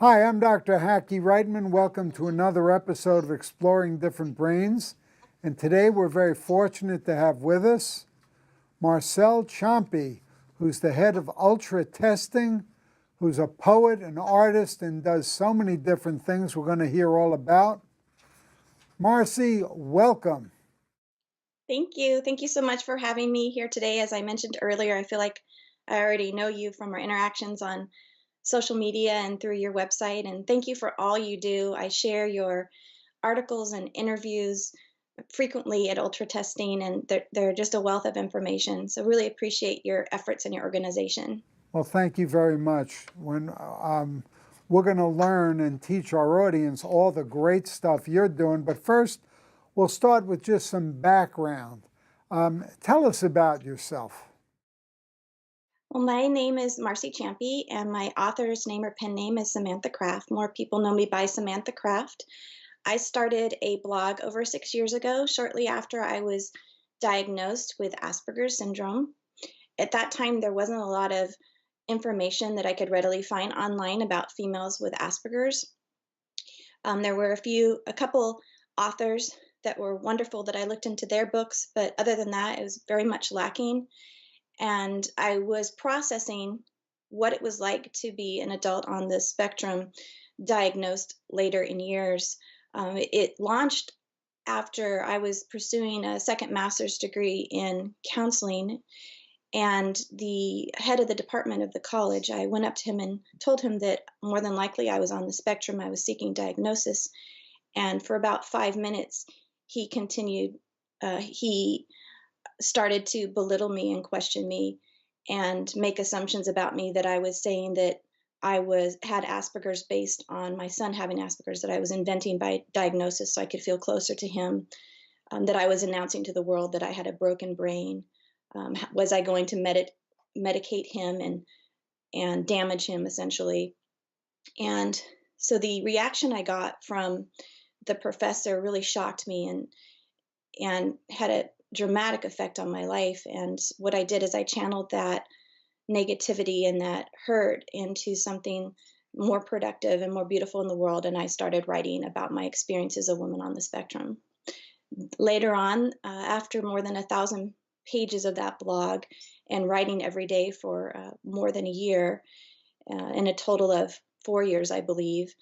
Hi, I'm Dr. Hackie Reitman. Welcome to another episode of Exploring Different Brains. And today we're very fortunate to have with us Marcie Ciampi, who's the head of Ultra Testing, who's a poet, an artist, and does so many different things we're going to hear all about. Marcie, welcome. Thank you. Thank you so much for having me here today. As I mentioned earlier, I feel like I already know you from our interactions on social media and through your website. And thank you for all you do. I share your articles and interviews frequently at Ultra Testing, and they're just a wealth of information. So, really appreciate your efforts and your organization. Well, thank you very much. We're going to learn and teach our audience all the great stuff you're doing. But first, we'll start with just some background. Tell us about yourself. Well, my name is Marcie Ciampi, and my author's name or pen name is Samantha Craft. More people know me by Samantha Craft. I started a blog over 6 years ago, shortly after I was diagnosed with Asperger's syndrome. At that time, there wasn't a lot of information that I could readily find online about females with Asperger's. There were a couple authors that were wonderful that I looked into their books, but other than that, it was very much lacking. And I was processing what it was like to be an adult on the spectrum, diagnosed later in years. It launched after I was pursuing a second master's degree in counseling. And the head of the department of the college, I went up to him and told him that more than likely I was on the spectrum. I was seeking diagnosis. And for about 5 minutes, he continued, he started to belittle me and question me and make assumptions about me that I was saying that had Asperger's based on my son having Asperger's, that I was inventing by diagnosis so I could feel closer to him, that I was announcing to the world that I had a broken brain. Was I going to medicate him and damage him essentially? And so the reaction I got from the professor really shocked me and had a dramatic effect on my life. And what I did is I channeled that negativity and that hurt into something more productive and more beautiful in the world. And I started writing about my experience as a woman on the spectrum. Later on, after more than 1,000 pages of that blog and writing every day for more than a year, in a total of 4 years, I believe,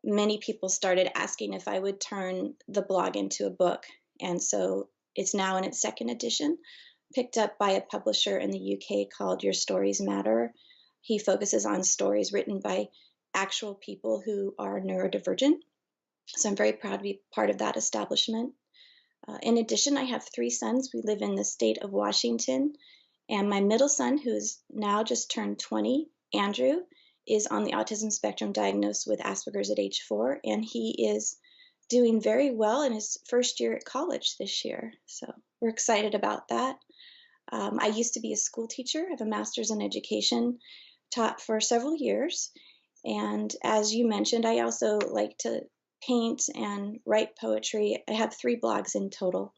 many people started asking if I would turn the blog into a book. And so it's now in its second edition, picked up by a publisher in the UK called Your Stories Matter. He focuses on stories written by actual people who are neurodivergent. So I'm very proud to be part of that establishment. In addition, I have 3 sons. We live in the state of Washington. And my middle son, who's now just turned 20, Andrew, is on the autism spectrum, diagnosed with Asperger's at age 4. And he is doing very well in his first year at college this year. So we're excited about that. I used to be a school teacher. I have a master's in education, taught for several years. And as you mentioned, I also like to paint and write poetry. I have 3 blogs in total.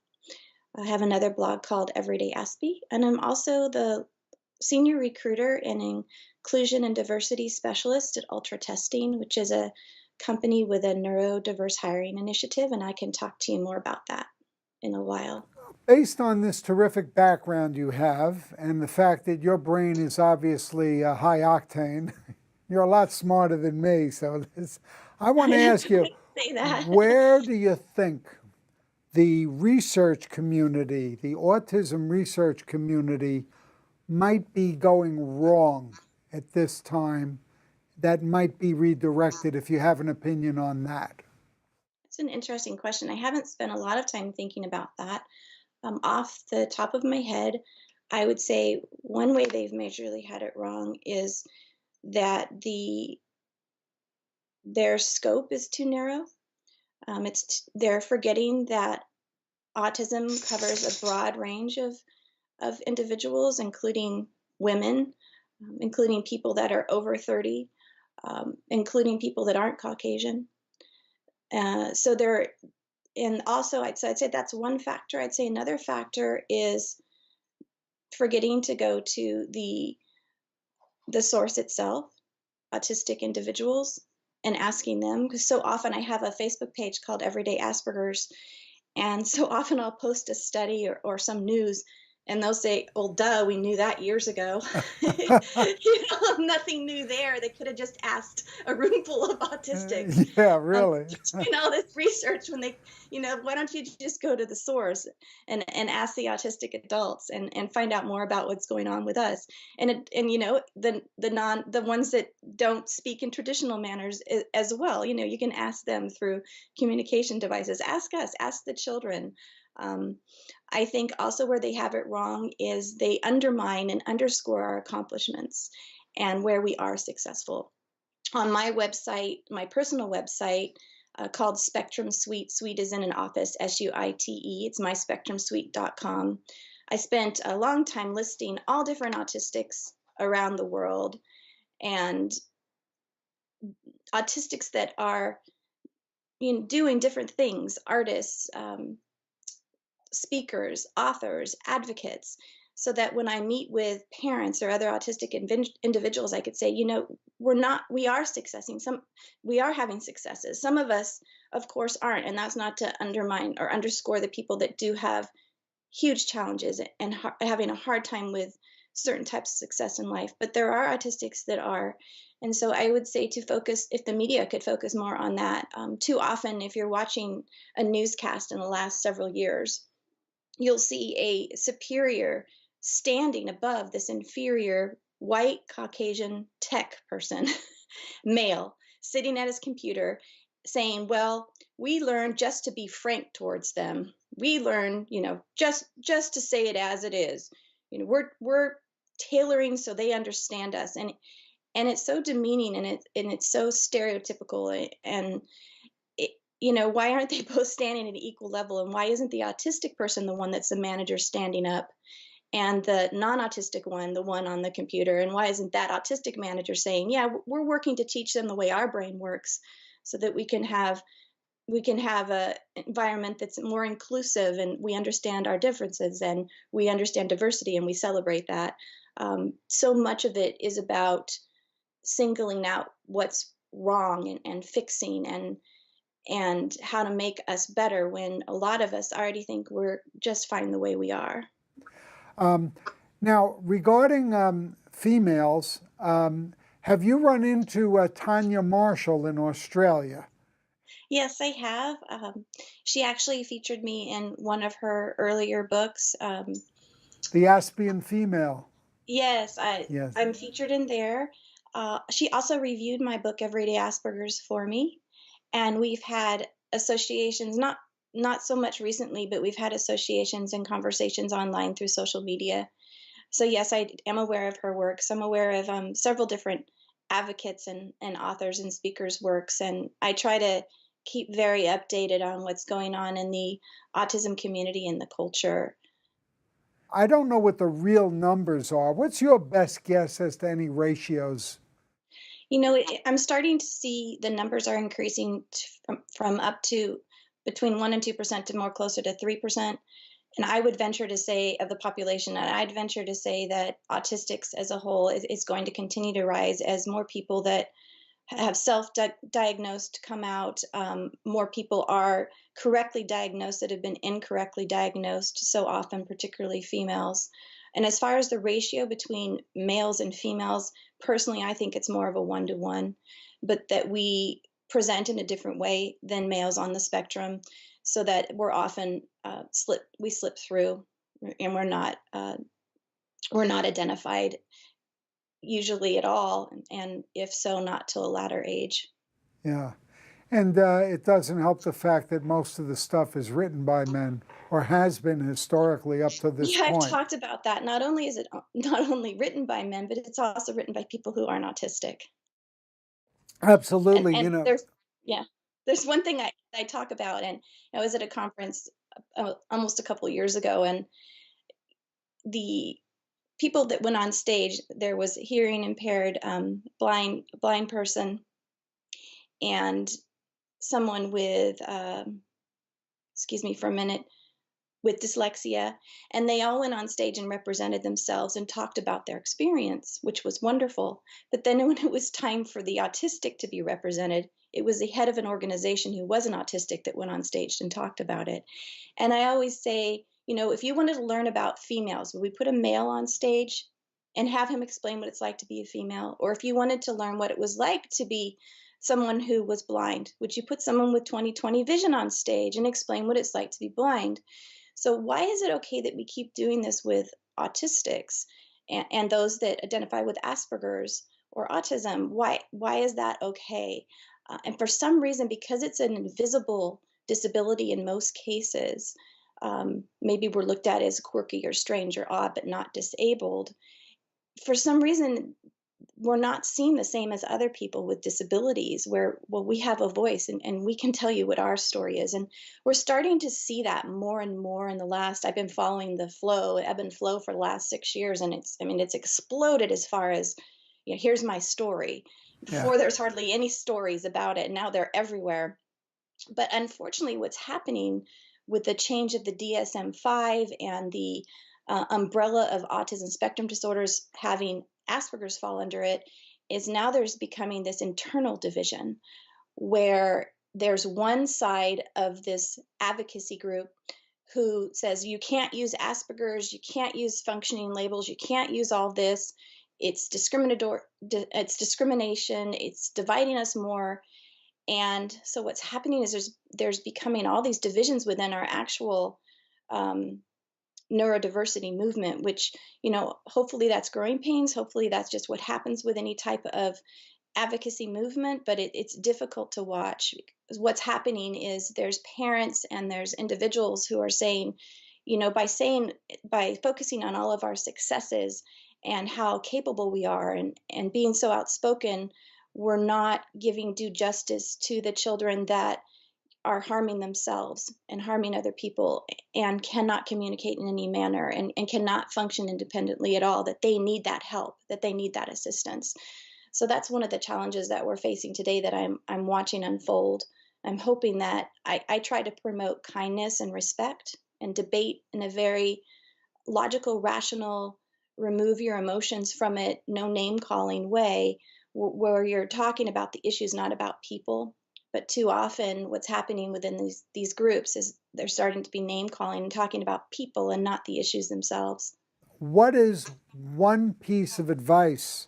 I have another blog called Everyday Aspie, and I'm also the senior recruiter and inclusion and diversity specialist at Ultra Testing, which is a company with a neurodiverse hiring initiative, and I can talk to you more about that in a while. Based on this terrific background you have and the fact that your brain is obviously high octane, you're a lot smarter than me. So I want to ask you, Say that. where do you think the research community, the autism research community, might be going wrong at this time that might be redirected, if you have an opinion on that? It's an interesting question. I haven't spent a lot of time thinking about that. Off the top of my head, I would say one way they've majorly had it wrong is that their scope is too narrow. They're forgetting that autism covers a broad range of individuals, including women, including people that are over 30, including people that aren't Caucasian. So they're, and also I'd say that's one factor. I'd say another factor is forgetting to go to the source itself, autistic individuals. and asking them, because so often I have a Facebook page called Everyday Aspergers, and so often I'll post a study or some news, and they'll say, "Well, duh, we knew that years ago." Nothing new there. They could have just asked a room full of autistics. Yeah, really. Doing all this research when they, why don't you just go to the source and ask the autistic adults and find out more about what's going on with us. And the ones that don't speak in traditional manners as well, you can ask them through communication devices. Ask us, ask the children. um, I think also where they have it wrong is they undermine and underscore our accomplishments and where we are successful. On my website, my personal website, called Spectrum Suite. Suite is in an office, SUITE. It's myspectrumsuite.com. I spent a long time listing all different autistics around the world, and autistics that are doing different things, artists, speakers, authors, advocates, so that when I meet with parents or other autistic individuals, I could say, we are successing. We are having successes. Some of us, of course, aren't. And that's not to undermine or underscore the people that do have huge challenges and having a hard time with certain types of success in life. But there are autistics that are. And so I would say to focus, if the media could focus more on that. Too often, if you're watching a newscast in the last several years, you'll see a superior standing above this inferior white Caucasian tech person, male, sitting at his computer saying, well, we learn just to be frank towards them. We learn, just to say it as it is. We're tailoring so they understand us. And it's so demeaning, and it's so stereotypical, and why aren't they both standing at an equal level? And why isn't the autistic person the one that's the manager standing up, and the non-autistic one the one on the computer? And why isn't that autistic manager saying, yeah, we're working to teach them the way our brain works, so that we can have a environment that's more inclusive, and we understand our differences, and we understand diversity, and we celebrate that. So much of it is about singling out what's wrong, and fixing, and how to make us better, when a lot of us already think we're just fine the way we are. Now, regarding females, have you run into Tanya Marshall in Australia? Yes, I have. She actually featured me in one of her earlier books. The Aspian female. Yes, Yes. I'm featured in there. She also reviewed my book, Everyday Aspergers, for me. And we've had associations, not so much recently, but we've had associations and conversations online through social media. So yes, I am aware of her works. I'm aware of several different advocates and authors and speakers' works, and I try to keep very updated on what's going on in the autism community and the culture. I don't know what the real numbers are. What's your best guess as to any ratios? I'm starting to see the numbers are increasing from up to between 1 and 2% to more closer to 3%. And I would venture to say, of the population, and I'd venture to say that autistics as a whole is going to continue to rise as more people that have self-diagnosed come out. More people are correctly diagnosed that have been incorrectly diagnosed, so often, particularly females. And as far as the ratio between males and females, personally, I think it's more of a 1-to-1, but that we present in a different way than males on the spectrum, so that we're often we slip through, and we're not identified usually at all, and if so, not till a latter age. Yeah. And it doesn't help the fact that most of the stuff is written by men, or has been historically up to this Yeah, I've point. talked about that. Not only is it not only written by men, but it's also written by people who aren't autistic. And Absolutely, yeah, there's one thing I talk about, and I was at a conference almost a couple of years ago, and the people that went on stage, there was a hearing impaired, blind person, and someone with excuse me for a minute, with dyslexia, and they all went on stage and represented themselves and talked about their experience, which was wonderful. But then when it was time for the autistic to be represented, it was the head of an organization who wasn't autistic that went on stage and talked about it. And I always say, if you wanted to learn about females, would we put a male on stage and have him explain what it's like to be a female? Or if you wanted to learn what it was like to be someone who was blind, would you put someone with 20/20 vision on stage and explain what it's like to be blind? So why is it okay that we keep doing this with autistics and those that identify with Aspergers or autism? Why is that okay? And for some reason, because it's an invisible disability in most cases, maybe we're looked at as quirky or strange or odd, but not disabled. For some reason, we're not seen the same as other people with disabilities where, well, we have a voice and we can tell you what our story is. And we're starting to see that more and more in the last, I've been following the ebb and flow for the last 6 years. And it's exploded as far as, here's my story. Yeah. Before there's hardly any stories about it. Now they're everywhere. But unfortunately, what's happening with the change of the DSM-5 and the umbrella of autism spectrum disorders having Asperger's fall under it is now there's becoming this internal division where there's one side of this advocacy group who says you can't use Asperger's, you can't use functioning labels, you can't use all this. It's discriminatory, it's discrimination, it's dividing us more. And so what's happening is there's becoming all these divisions within our actual neurodiversity movement, which, hopefully that's growing pains. Hopefully that's just what happens with any type of advocacy movement, but it's difficult to watch because what's happening is there's parents and there's individuals who are saying, by focusing on all of our successes and how capable we are and being so outspoken, we're not giving due justice to the children that are harming themselves and harming other people and cannot communicate in any manner and cannot function independently at all, that they need that help, that they need that assistance. So that's one of the challenges that we're facing today that I'm watching unfold. I'm hoping that I try to promote kindness and respect and debate in a very logical, rational, remove your emotions from it, no name calling way, where you're talking about the issues, not about people. But too often, what's happening within these groups is they're starting to be name calling and talking about people and not the issues themselves. What is one piece of advice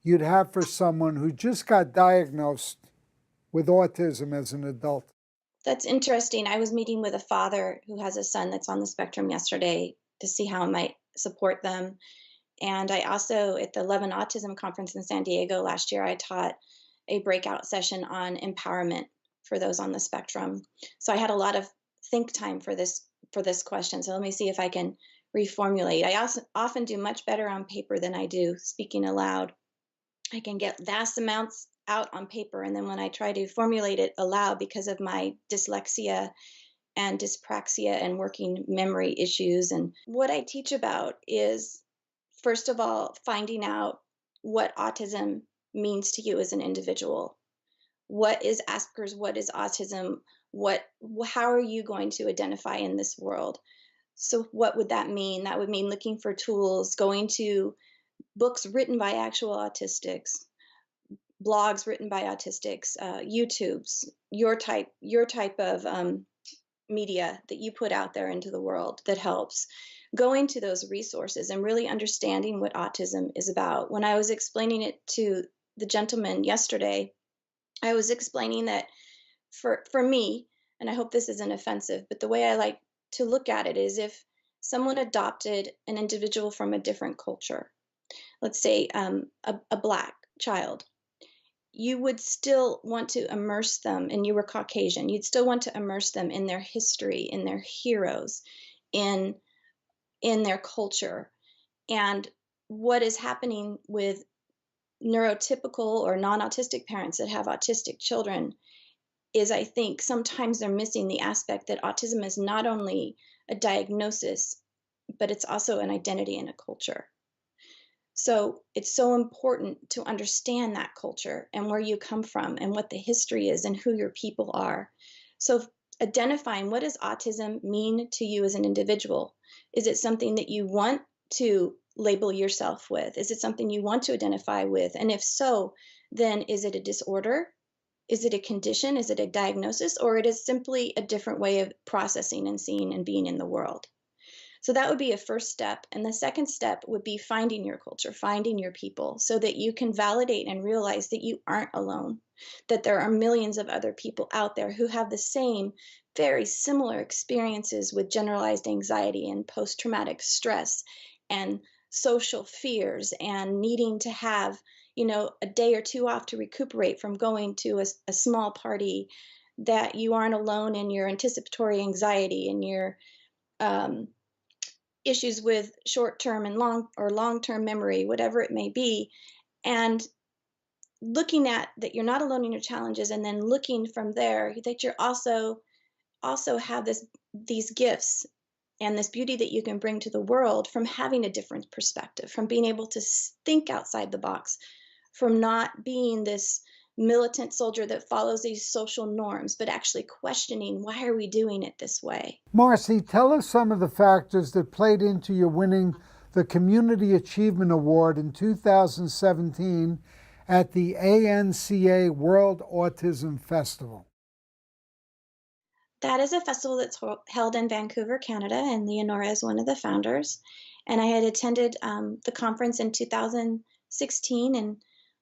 you'd have for someone who just got diagnosed with autism as an adult? That's interesting. I was meeting with a father who has a son that's on the spectrum yesterday to see how I might support them. And I also, at the 11 Autism Conference in San Diego last year, I taught a breakout session on empowerment for those on the spectrum. So I had a lot of think time for this question. So let me see if I can reformulate. I also often do much better on paper than I do speaking aloud. I can get vast amounts out on paper, and then when I try to formulate it aloud because of my dyslexia and dyspraxia and working memory issues, and what I teach about is, first of all, finding out what autism means to you as an individual. What is Asperger's? What is autism? How are you going to identify in this world? So what would that mean? That would mean looking for tools, going to books written by actual autistics, blogs written by autistics, YouTubes, your type of media that you put out there into the world that helps. Going to those resources and really understanding what autism is about. When I was explaining it to the gentleman yesterday, I was explaining that for me, and I hope this isn't offensive, but the way I like to look at it is if someone adopted an individual from a different culture, let's say a Black child, you would still want to immerse them, and you were Caucasian, you'd still want to immerse them in their history, in their heroes, in their culture. And what is happening with neurotypical or non-autistic parents that have autistic children is, I think sometimes they're missing the aspect that autism is not only a diagnosis, but it's also an identity and a culture. So it's so important to understand that culture and where you come from and what the history is and who your people are. So identifying what does autism mean to you as an individual. Is it something that you want to label yourself with? Is it something you want to identify with? And if so, then is it a disorder? Is it a condition? Is it a diagnosis? Or it is simply a different way of processing and seeing and being in the world? So that would be a first step. And the second step would be finding your culture, finding your people, so that you can validate and realize that you aren't alone, that there are millions of other people out there who have the same, very similar experiences with generalized anxiety and post traumatic stress and social fears and needing to have, a day or two off to recuperate from going to a small party, that you aren't alone in your anticipatory anxiety and your um, issues with short-term and long-term memory, whatever it may be, and looking at that you're not alone in your challenges, and then looking from there that you're also have these gifts and this beauty that you can bring to the world from having a different perspective, from being able to think outside the box, from not being this militant soldier that follows these social norms, but actually questioning, why are we doing it this way? Marcie, tell us some of the factors that played into your winning the Community Achievement Award in 2017 at the ANCA World Autism Festival. That is a festival that's held in Vancouver, Canada, and Leonora is one of the founders. And I had attended the conference in 2016 and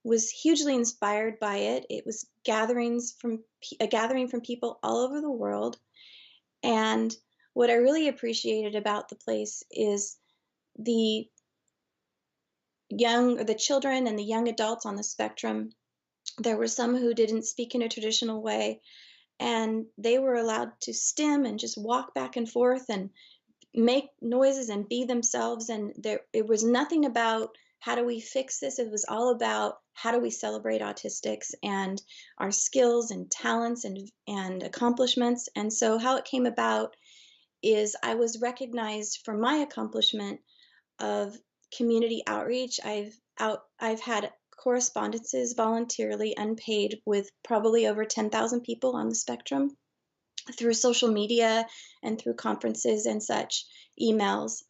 was hugely inspired by it. It was a gathering from people all over the world. And what I really appreciated about the place is the the children and the young adults on the spectrum. There were some who didn't speak in a traditional way, and they were allowed to stim and just walk back and forth and make noises and be themselves. And it was nothing about how do we fix this. It was all about how do we celebrate autistics and our skills and talents and accomplishments. And so how it came about is I was recognized for my accomplishment of community outreach. I've had correspondences voluntarily unpaid with probably over 10,000 people on the spectrum through social media and through conferences and such, emails.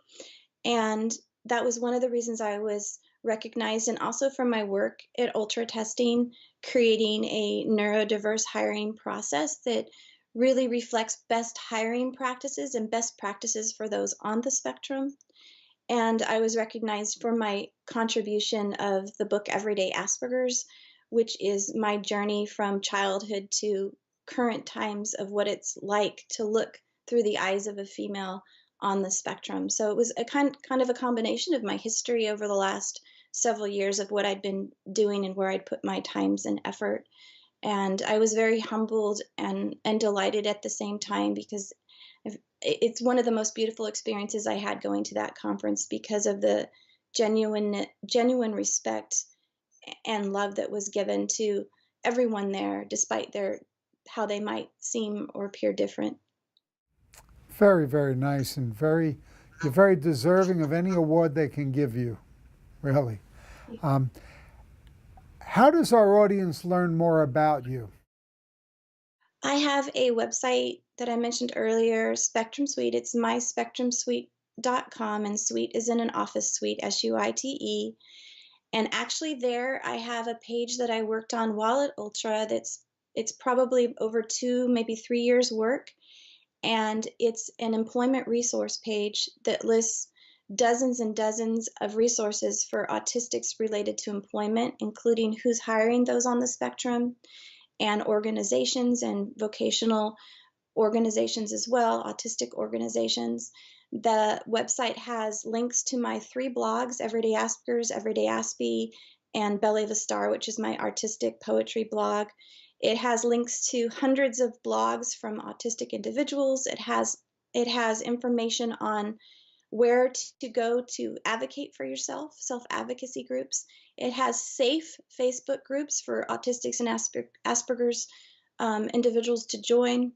And that was one of the reasons I was recognized, and also from my work at Ultra Testing, creating a neurodiverse hiring process that really reflects best hiring practices and best practices for those on the spectrum. And I was recognized for my contribution of the book Everyday Aspergers, which is my journey from childhood to current times of what it's like to look through the eyes of a female on the spectrum. So it was a kind of a combination of my history over the last several years of what I'd been doing and where I'd put my times and effort. And I was very humbled and delighted at the same time, because it's one of the most beautiful experiences I had going to that conference, because of the genuine respect and love that was given to everyone there, despite how they might seem or appear different. Very, very nice, and you're very deserving of any award they can give you, really. How does our audience learn more about you? I have a website that I mentioned earlier, Spectrum Suite. It's myspectrumsuite.com, and suite is in an office suite, SUITE. And actually there I have a page that I worked on while at Ultra it's probably over 2, maybe 3 years work. And it's an employment resource page that lists dozens and dozens of resources for autistics related to employment, including who's hiring those on the spectrum, and organizations and vocational organizations as well, autistic organizations. The website has links to my 3 blogs, Everyday Aspergers, Everyday Aspie, and Belly of a Star, which is my artistic poetry blog. It has links to hundreds of blogs from autistic individuals. It has information on where to go to advocate for yourself, self-advocacy groups. It has safe Facebook groups for autistics and Aspergers individuals to join.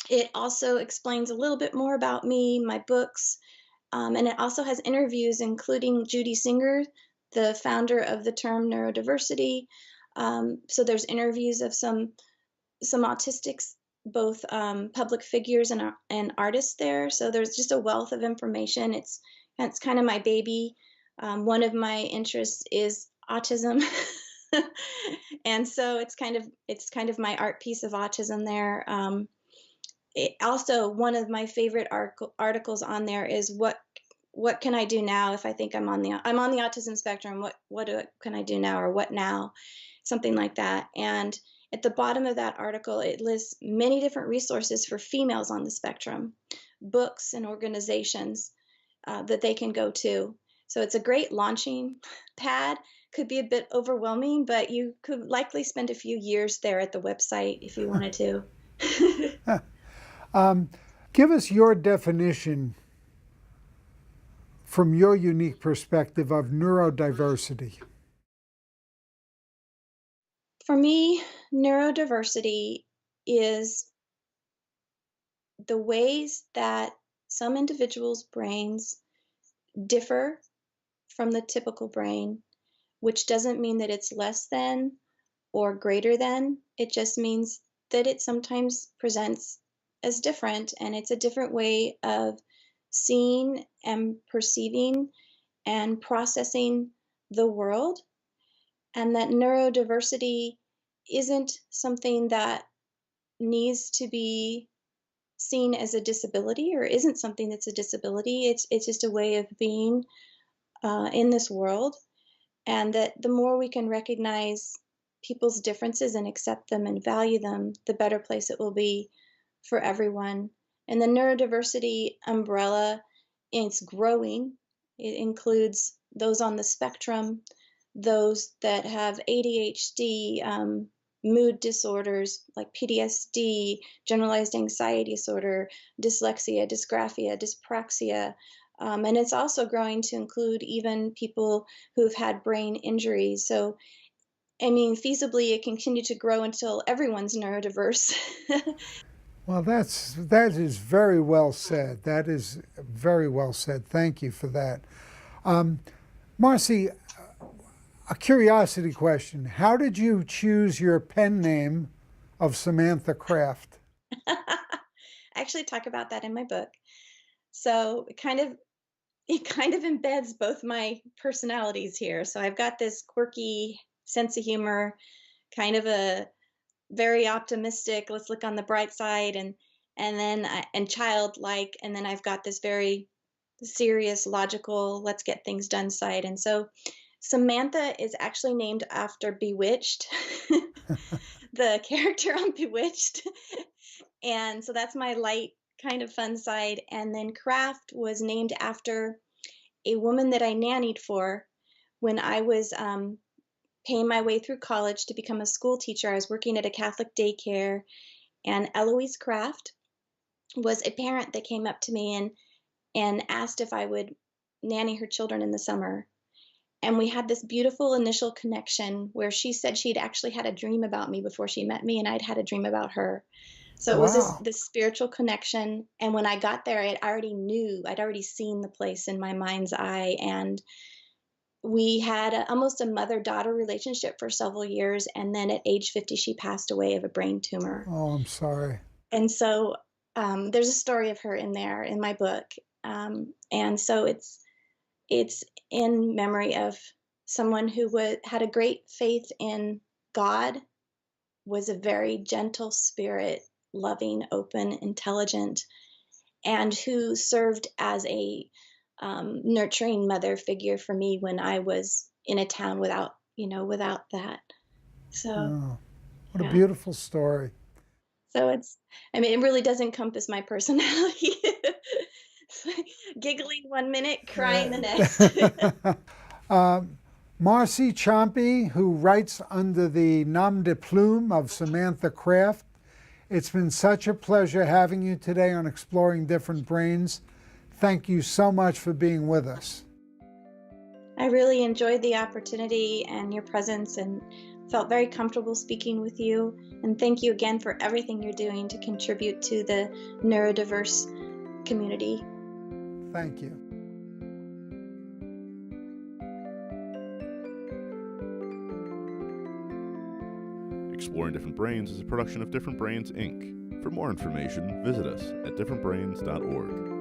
It also explains a little bit more about me, my books, and it also has interviews, including Judy Singer, the founder of the term neurodiversity. So there's interviews of some autistics both public figures and artists there. So there's just a wealth of information. It's kind of my baby. One of my interests is autism. And so it's kind of my art piece of autism there. Also, one of my favorite articles on there is what can I do now if I think I'm on the autism spectrum? Can I do now, or what now? Something like that. And at the bottom of that article, it lists many different resources for females on the spectrum, books and organizations that they can go to. So it's a great launching pad. Could be a bit overwhelming, but you could likely spend a few years there at the website if you wanted to. Give us your definition from your unique perspective of neurodiversity. For me, neurodiversity is the ways that some individuals' brains differ from the typical brain, which doesn't mean that it's less than or greater than. It just means that it sometimes presents as different, and it's a different way of seeing and perceiving and processing the world, and that neurodiversity isn't something that needs to be seen as a disability, or isn't something that's a disability. It's just a way of being in this world, and that the more we can recognize people's differences and accept them and value them, the better place it will be for everyone. And the neurodiversity umbrella, it's growing. It includes those on the spectrum, those that have ADHD, mood disorders like PTSD, generalized anxiety disorder, dyslexia, dysgraphia, dyspraxia. And it's also growing to include even people who've had brain injuries. So, I mean, feasibly, it can continue to grow until everyone's neurodiverse. Well, that is very well said. That is very well said. Thank you for that. Marcie, a curiosity question. How did you choose your pen name of Samantha Craft? I actually talk about that in my book. So it kind of embeds both my personalities here. So I've got this quirky sense of humor, kind of a very optimistic, let's look on the bright side, and childlike, and then I've got this very serious, logical, let's get things done side. And so Samantha is actually named after Bewitched, the character on Bewitched. And so that's my light kind of fun side. And then Craft was named after a woman that I nannied for when I was paying my way through college to become a school teacher. I was working at a Catholic daycare, and Eloise Craft was a parent that came up to me and asked if I would nanny her children in the summer. And we had this beautiful initial connection where she said she'd actually had a dream about me before she met me, and I'd had a dream about her. So it was this Wow. this spiritual connection. And when I got there, I'd already seen the place in my mind's eye, and we had almost a mother-daughter relationship for several years. And then at age 50, she passed away of a brain tumor. Oh, I'm sorry. And so there's a story of her in there in my book. And so it's in memory of someone who had a great faith in God, was a very gentle spirit, loving, open, intelligent, and who served as a nurturing mother figure for me when I was in a town without that. So, Oh, what a yeah. beautiful story. So I mean, it really does encompass my personality. Giggling one minute, crying the next. Marcie Ciampi, who writes under the nom de plume of Samantha Craft, it's been such a pleasure having you today on Exploring Different Brains. Thank you so much for being with us. I really enjoyed the opportunity and your presence, and felt very comfortable speaking with you. And thank you again for everything you're doing to contribute to the neurodiverse community. Thank you. Exploring Different Brains is a production of Different Brains, Inc. For more information, visit us at differentbrains.org.